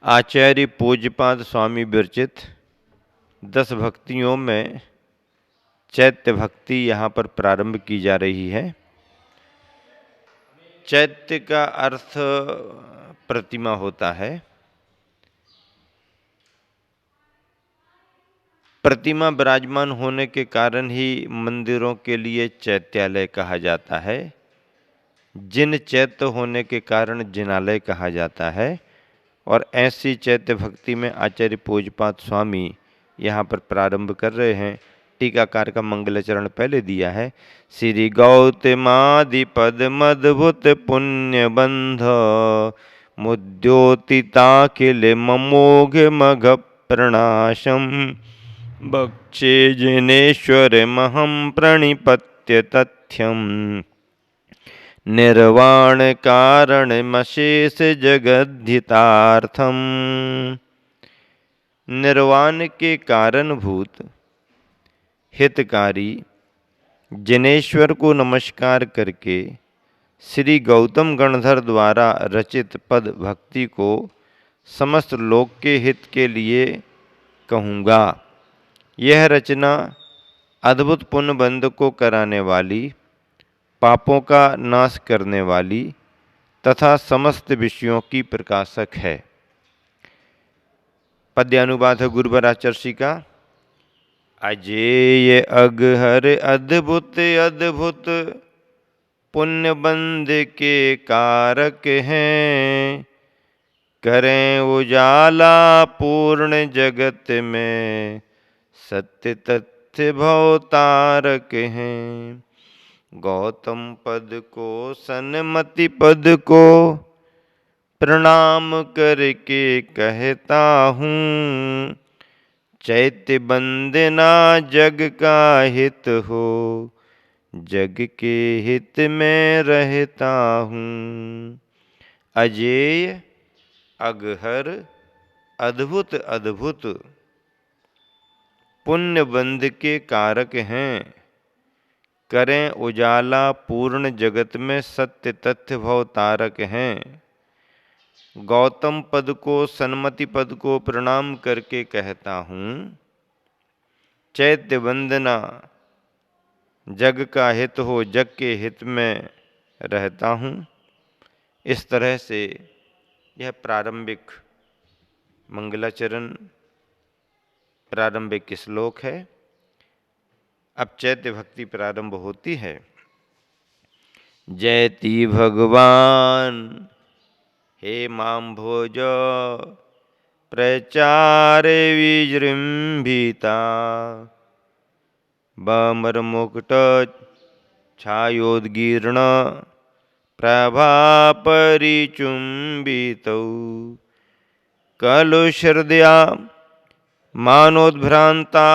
आचार्य पूज्यपाद स्वामी विरचित 10 भक्तियों में चैत्य भक्ति यहाँ पर प्रारंभ की जा रही है। चैत्य का अर्थ प्रतिमा होता है। प्रतिमा विराजमान होने के कारण ही मंदिरों के लिए चैत्यालय कहा जाता है। जिन चैत्य होने के कारण जिनालय कहा जाता है। और ऐसी चैत्य भक्ति में आचार्य पूज्यपाद स्वामी यहाँ पर प्रारंभ कर रहे हैं। टीकाकार का मंगलाचरण पहले दिया है। श्री गौतमादि पद मद्भुत पुण्य बंध मुद्योतिताखिल ममोघ मघ प्रणाशम भक्षे जिनेश्वर महम प्रणिपत्य तथ्यम निर्वाण कारणमशेष जगद्धितार्थम। निर्वाण के कारणभूत हितकारी जिनेश्वर को नमस्कार करके श्री गौतम गणधर द्वारा रचित पद भक्ति को समस्त लोक के हित के लिए कहूँगा। यह रचना अद्भुत पुण्य बंध को कराने वाली, पापों का नाश करने वाली तथा समस्त विषयों की प्रकाशक है। पद्यानुवाद है गुरुवर आचर्षि का। अजेय अगहर अद्भुत अद्भुत पुण्य बंध के कारक हैं, करें उजाला पूर्ण जगत में सत्य तथ्य भवतारक हैं। गौतम पद को सन्मति पद को प्रणाम करके कहता हूँ, चैत्य बंदना जग का हित हो, जग के हित में रहता हूँ। अजेय अगहर अद्भुत अद्भुत पुण्य बंध के कारक हैं, करें उजाला पूर्ण जगत में सत्य तथ्य भवतारक हैं। गौतम पद को सन्मति पद को प्रणाम करके कहता हूँ, चैत्य वंदना जग का हित हो, जग के हित में रहता हूँ। इस तरह से यह प्रारंभिक मंगलाचरण प्रारंभिक श्लोक है। अब चैत्य भक्ति प्रारंभ होती है। जयति भगवान हे मां भोज प्रचार विजृंभिता, बमर मुकुट छायोद्गीर्ण प्रभा परिचुंबितौ, कलुषहृदया मानोद्भ्रांता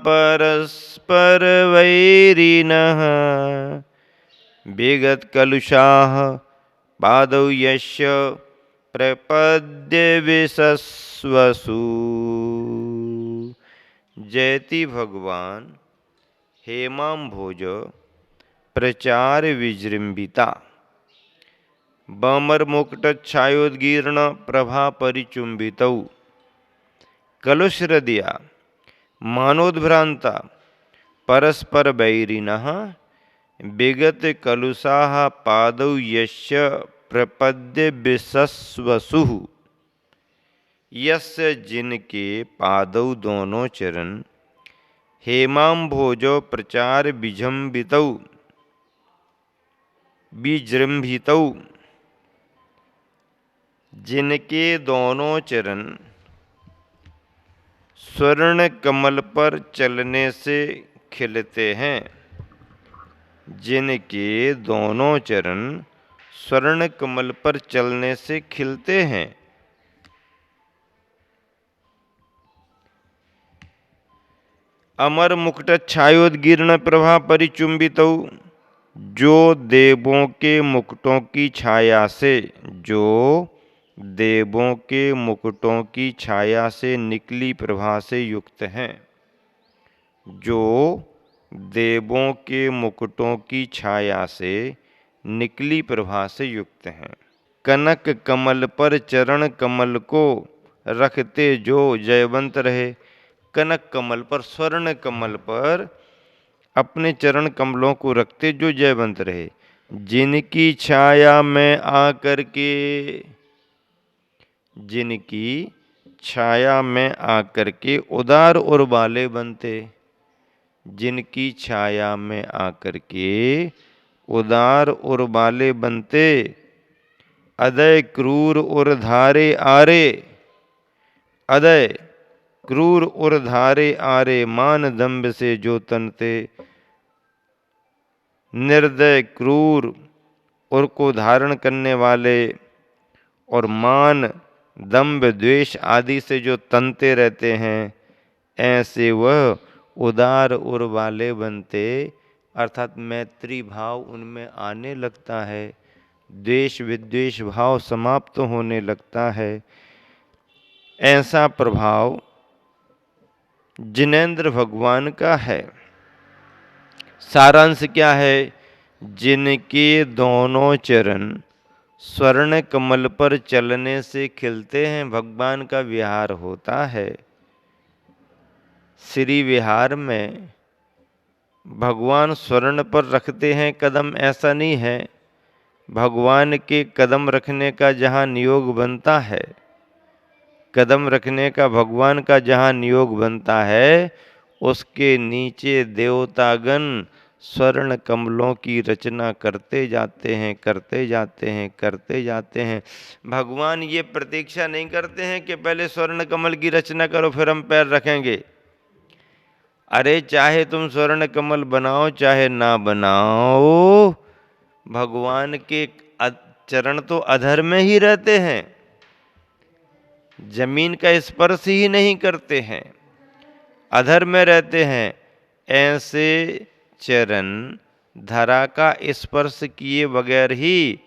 परस्पर वैरिणः, विगत कलुषाः पादौ यस्य प्रपद्य विशस्वसु। जयति भगवान हेमां भोज प्रचार विजृंभिता, बमर मुकुट छायोद्गीर्ण प्रभा परिचुंबितौ, कलुषहृदया मानोद्भ्रांता परस्पर वैरिणः, विगत कलुषाः पादौ यस्य प्रपद्य विशस्वसु। यस्य जिनके पादौ दोनों चरण हेमाम्भोजो प्रचार विजृंभितौ जिनके दोनों चरण स्वर्ण कमल पर चलने से खिलते हैं, जिनके दोनों चरण स्वर्ण कमल पर चलने से खिलते हैं। अमर मुकुट छायोद्गीर्ण प्रभा परिचुंबितौ, जो देवों के मुकुटों की छाया से, जो देवों के मुकुटों की छाया से निकली प्रभा से युक्त हैं, जो देवों के मुकुटों की छाया से निकली प्रभा से युक्त हैं। कनक कमल पर चरण कमल को रखते जो जयवंत रहे। कनक कमल पर, स्वर्ण कमल पर अपने चरण कमलों को रखते जो जयवंत रहे। जिनकी छाया में आकर के, जिनकी छाया में आकर के उदार और वाले बनते, जिनकी छाया में आकर के उदार और वाले बनते। अदय क्रूर और धारे आरे, अदय क्रूर और धारे आरे, मान दंभ से जो तनते। निर्दय क्रूर और को धारण करने वाले और मान दंभ द्वेष आदि से जो तनते रहते हैं, ऐसे वह उदार और वाले बनते, अर्थात मैत्री भाव उनमें आने लगता है, द्वेष विद्वेष भाव समाप्त होने लगता है। ऐसा प्रभाव जिनेंद्र भगवान का है। सारांश क्या है? जिनके दोनों चरण स्वर्ण कमल पर चलने से खिलते हैं, भगवान का विहार होता है। श्री विहार में भगवान स्वर्ण पर रखते हैं कदम, ऐसा नहीं है। भगवान के कदम रखने का जहाँ नियोग बनता है, कदम रखने का भगवान का जहाँ नियोग बनता है, उसके नीचे देवतागण स्वर्ण कमलों की रचना करते जाते हैं, करते जाते हैं, करते जाते हैं। भगवान ये प्रतीक्षा नहीं करते हैं कि पहले स्वर्ण कमल की रचना करो फिर हम पैर रखेंगे। अरे चाहे तुम स्वर्ण कमल बनाओ चाहे ना बनाओ, भगवान के चरण तो अधर में ही रहते हैं, जमीन का स्पर्श ही नहीं करते हैं, अधर में रहते हैं। ऐसे चरण धरा का स्पर्श किए बगैर ही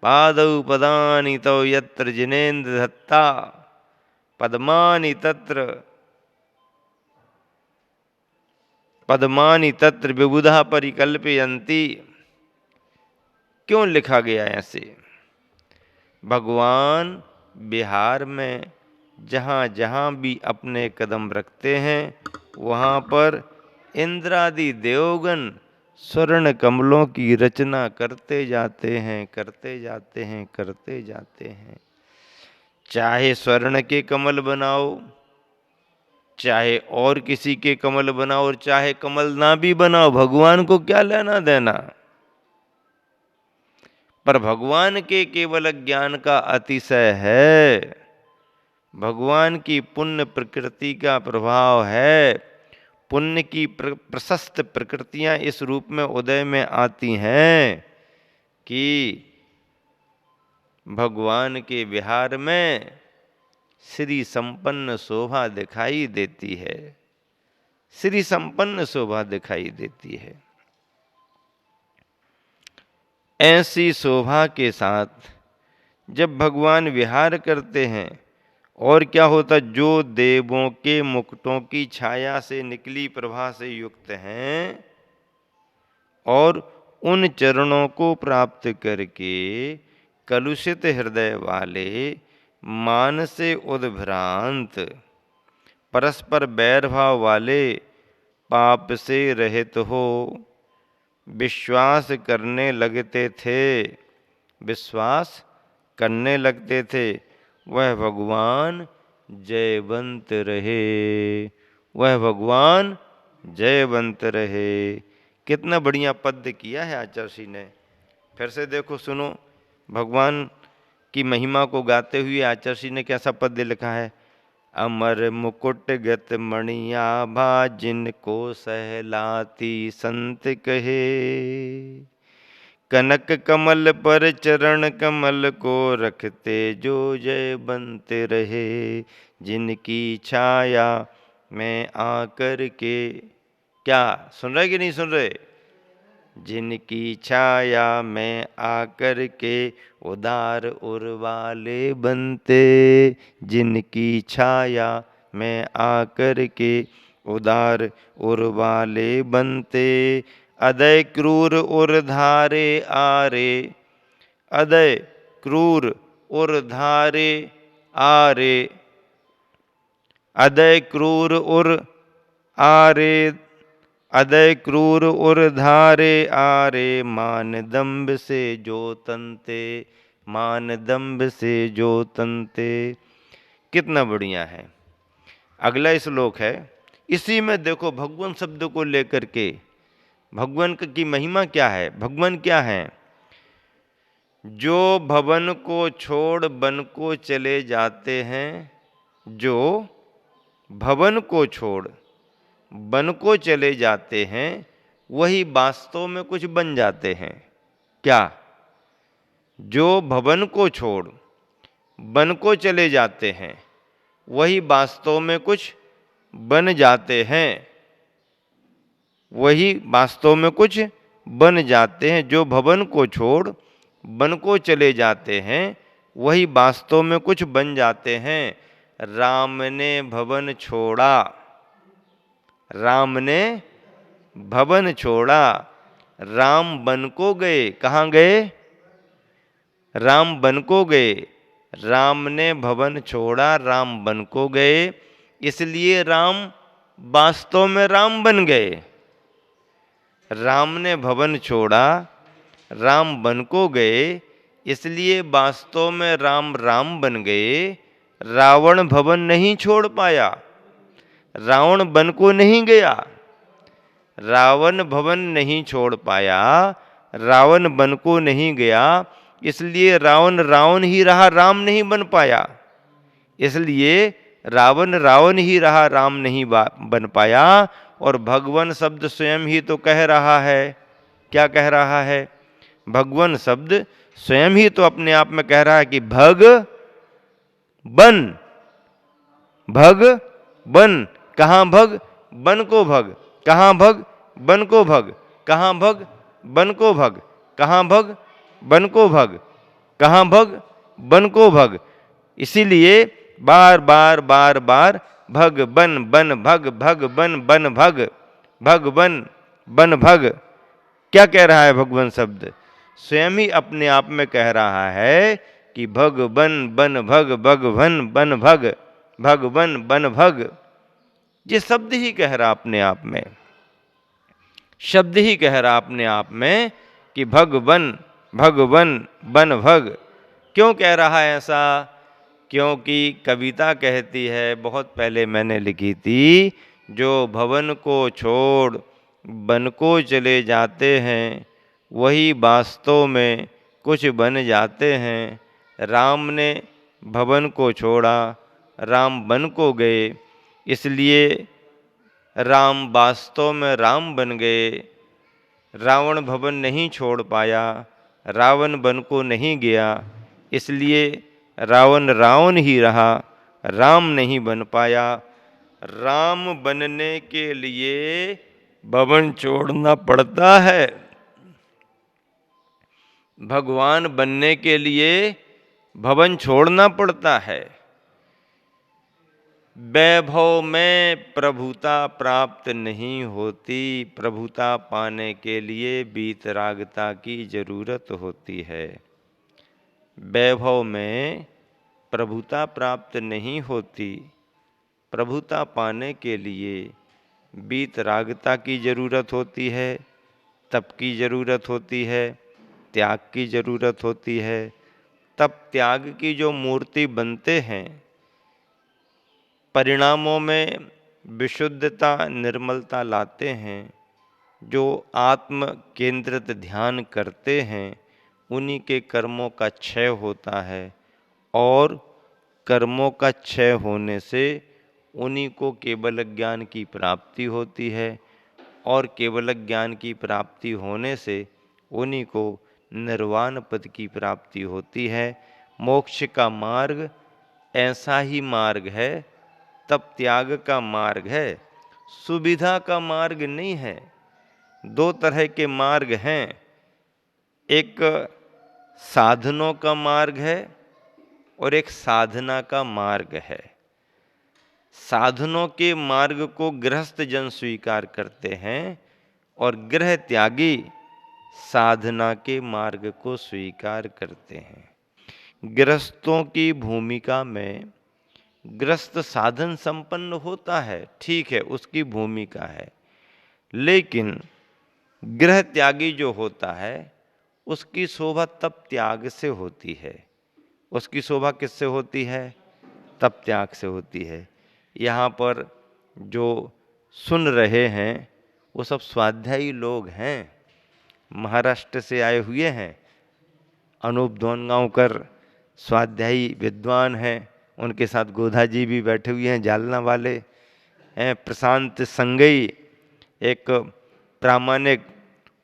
पादौ पदानि तौ यत्र जिनेन्द्र धत्ता पद्मानि तत्र, पद्मानि तत्र विबुधा परिकल्पयन्ति। क्यों लिखा गया ऐसे? भगवान बिहार में जहाँ जहाँ भी अपने कदम रखते हैं, वहाँ पर इंद्रादि देवगण स्वर्ण कमलों की रचना करते जाते हैं, करते जाते हैं, करते जाते हैं। चाहे स्वर्ण के कमल बनाओ, चाहे और किसी के कमल बनाओ, और चाहे कमल ना भी बनाओ, भगवान को क्या लेना देना। पर भगवान के केवल ज्ञान का अतिशय है, भगवान की पुण्य प्रकृति का प्रभाव है। पुण्य की प्रशस्त प्रकृतियां इस रूप में उदय में आती हैं कि भगवान के विहार में श्री संपन्न शोभा दिखाई देती है, श्री संपन्न शोभा दिखाई देती है। ऐसी शोभा के साथ जब भगवान विहार करते हैं, और क्या होता, जो देवों के मुकुटों की छाया से निकली प्रभा से युक्त हैं और उन चरणों को प्राप्त करके कलुषित हृदय वाले, मान से उद्भ्रांत, परस्पर बैरभाव वाले, पाप से रहित हो विश्वास करने लगते थे, विश्वास करने लगते थे, वह भगवान जयवंत रहे, वह भगवान जयवंत रहे। कितना बढ़िया पद्य किया है आचार्य ने। फिर से देखो, सुनो, भगवान की महिमा को गाते हुए आचार्य ने कैसा पद्य लिखा है। अमर मुकुट गत मणियाभा, जिनको सहलाती संत कहे, कनक कमल पर चरण कमल को रखते जो जयवंत रहे, जिनकी छाया में आकर के, क्या सुन रहे कि नहीं सुन रहे? जिनकी छाया में आकर के उदार उर वाले बनते, जिनकी छाया में आकर के उदार उर वाले बनते। अदय क्रूर उर धारे आरे, अदय क्रूर उर धारे आरे, अदय क्रूर उर आरे, अदय क्रूर उर धारे आरे, मान दंभ से जो तनते, मान दंभ से जो तनते। कितना बढ़िया है। अगला श्लोक है, इसी में देखो भगवान शब्द को लेकर के भगवान की महिमा क्या है। भगवान क्या है? जो भवन को छोड़ वन को चले जाते हैं, जो भवन को छोड़ वन को चले जाते हैं, वही वास्तव में कुछ बन जाते हैं। क्या? जो भवन को छोड़ वन को चले जाते हैं, वही वास्तव में कुछ बन जाते हैं, वही वास्तव में कुछ बन जाते हैं। जो भवन को छोड़ वन को चले जाते हैं, वही वास्तव में कुछ बन जाते हैं। राम ने भवन छोड़ा, राम ने भवन छोड़ा, राम वन को गए। कहाँ गए? राम वन को गए। राम ने भवन छोड़ा, राम वन को गए, इसलिए राम वास्तव में राम बन गए। राम ने भवन छोड़ा, राम वन को गए, इसलिए वास्तव में राम राम बन गए। रावण भवन नहीं छोड़ पाया, रावण वन को नहीं गया। रावण भवन नहीं छोड़ पाया, रावण वन को नहीं गया, इसलिए रावण रावण ही रहा, राम नहीं बन पाया। इसलिए रावण रावण ही रहा, राम नहीं बन पाया। और भगवान शब्द स्वयं ही तो कह रहा है। क्या कह रहा है? भगवान शब्द स्वयं ही तो अपने आप में कह रहा है कि भग बन, भग बन। कहाँ भग? बन को भग। कहाँ भग? बन को भग। कहाँ भग? बन को भग। कहाँ भग? बन को भग। कहाँ भग? बन को भग। इसीलिए बार बार बार बार भग बन बन भग, भग बन बन भग, भग बन बन भग। क्या कह रहा है भगवान शब्द? स्वयं ही अपने आप में कह रहा है कि भग बन बन भग, भग बन बन भग, भग बन बन भग। ये शब्द ही कह रहा अपने आप में, शब्द ही कह रहा अपने आप में कि भग बन बन भग। क्यों कह रहा है ऐसा? क्योंकि कविता कहती है, बहुत पहले मैंने लिखी थी, जो भवन को छोड़ वन को चले जाते हैं, वही वास्तव में कुछ बन जाते हैं। राम ने भवन को छोड़ा, राम वन को गए, इसलिए राम वास्तव में राम बन गए। रावण भवन नहीं छोड़ पाया, रावण वन को नहीं गया, इसलिए रावण रावण ही रहा, राम नहीं बन पाया। राम बनने के लिए भवन छोड़ना पड़ता है, भगवान बनने के लिए भवन छोड़ना पड़ता है। वैभव में प्रभुता प्राप्त नहीं होती, प्रभुता पाने के लिए वीतरागता की जरूरत होती है। वैभव में प्रभुता प्राप्त नहीं होती, प्रभुता पाने के लिए वीतरागता की जरूरत होती है, तप की जरूरत होती है, त्याग की जरूरत होती है। तप त्याग की जो मूर्ति बनते हैं, परिणामों में विशुद्धता निर्मलता लाते हैं, जो आत्म केंद्रित ध्यान करते हैं, उन्हीं के कर्मों का क्षय होता है। और कर्मों का क्षय होने से उन्हीं को केवल ज्ञान की प्राप्ति होती है, और केवल ज्ञान की प्राप्ति होने से उन्हीं को निर्वाण पद की प्राप्ति होती है। मोक्ष का मार्ग ऐसा ही मार्ग है, तप त्याग का मार्ग है, सुविधा का मार्ग नहीं है। दो तरह के मार्ग हैं, एक साधनों का मार्ग है और एक साधना का मार्ग है। साधनों के मार्ग को गृहस्थ जन स्वीकार करते हैं और गृह त्यागी साधना के मार्ग को स्वीकार करते हैं। गृहस्थों की भूमिका में गृहस्थ साधन संपन्न होता है, ठीक है, उसकी भूमिका है, लेकिन गृह त्यागी जो होता है उसकी शोभा तब त्याग से होती है। उसकी शोभा किससे होती है? तब त्याग से होती है। यहाँ पर जो सुन रहे हैं वो सब स्वाध्यायी लोग हैं, महाराष्ट्र से आए हुए हैं। अनूप दोनगांवकर स्वाध्यायी विद्वान हैं, उनके साथ गोधा जी भी बैठे हुए हैं, जालना वाले हैं। प्रशांत संगई एक प्रामाणिक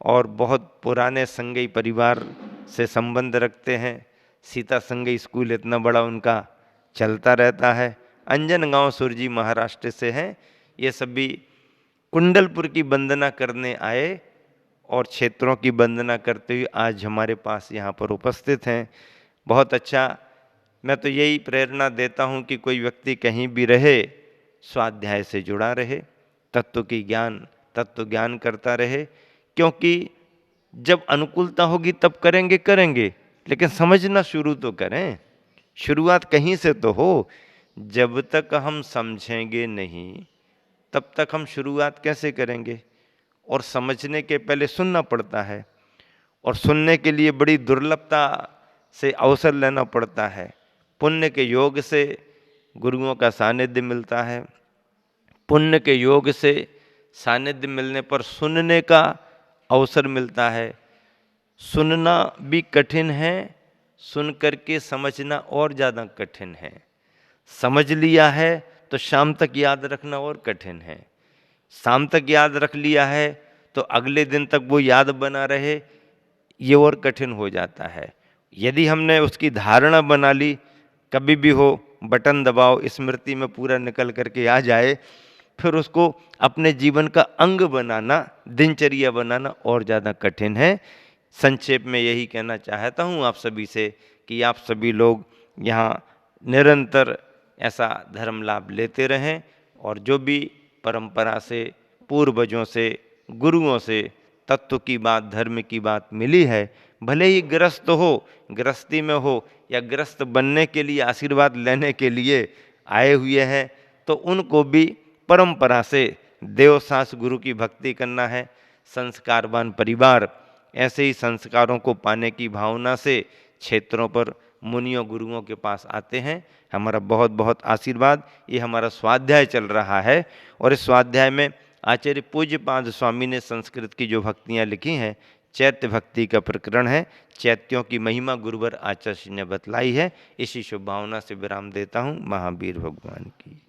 और बहुत पुराने संगई परिवार से संबंध रखते हैं। सीता संगई स्कूल इतना बड़ा उनका चलता रहता है। अंजनगांव सुरजी महाराष्ट्र से हैं। ये सभी कुंडलपुर की वंदना करने आए और क्षेत्रों की वंदना करते हुए आज हमारे पास यहाँ पर उपस्थित हैं। बहुत अच्छा। मैं तो यही प्रेरणा देता हूँ कि कोई व्यक्ति कहीं भी रहे, स्वाध्याय से जुड़ा रहे, तत्व ज्ञान करता रहे, क्योंकि जब अनुकूलता होगी तब करेंगे, लेकिन समझना शुरू तो करें। शुरुआत कहीं से तो हो। जब तक हम समझेंगे नहीं तब तक हम शुरुआत कैसे करेंगे? और समझने के पहले सुनना पड़ता है, और सुनने के लिए बड़ी दुर्लभता से अवसर लेना पड़ता है। पुण्य के योग से गुरुओं का सानिध्य मिलता है। पुण्य के योग से सानिध्य मिलने पर सुनने का अवसर मिलता है। सुनना भी कठिन है, सुन करके समझना और ज़्यादा कठिन है। समझ लिया है तो शाम तक याद रखना और कठिन है। शाम तक याद रख लिया है तो अगले दिन तक वो याद बना रहे, ये और कठिन हो जाता है। यदि हमने उसकी धारणा बना ली, कभी भी हो बटन दबाओ, स्मृति में पूरा निकल करके आ जाए, फिर उसको अपने जीवन का अंग बनाना, दिनचर्या बनाना और ज़्यादा कठिन है। संक्षेप में यही कहना चाहता हूँ आप सभी से कि आप सभी लोग यहाँ निरंतर ऐसा धर्म लाभ लेते रहें, और जो भी परंपरा से, पूर्वजों से, गुरुओं से तत्व की बात, धर्म की बात मिली है, भले ही गृहस्थ हो, गृहस्थी में हो, या गृहस्थ बनने के लिए, आशीर्वाद लेने के लिए आए हुए हैं, तो उनको भी परंपरा से देव सास गुरु की भक्ति करना है। संस्कारवान परिवार ऐसे ही संस्कारों को पाने की भावना से क्षेत्रों पर मुनियों गुरुओं के पास आते हैं। हमारा बहुत बहुत आशीर्वाद। ये हमारा स्वाध्याय चल रहा है, और इस स्वाध्याय में आचार्य पूज्यपाद स्वामी ने संस्कृत की जो भक्तियाँ लिखी हैं, चैत्य भक्ति का प्रकरण है। चैत्यों की महिमा गुरुवर आचार्य ने बतलाई है। इसी शुभ भावना से विराम देता हूँ। महावीर भगवान की।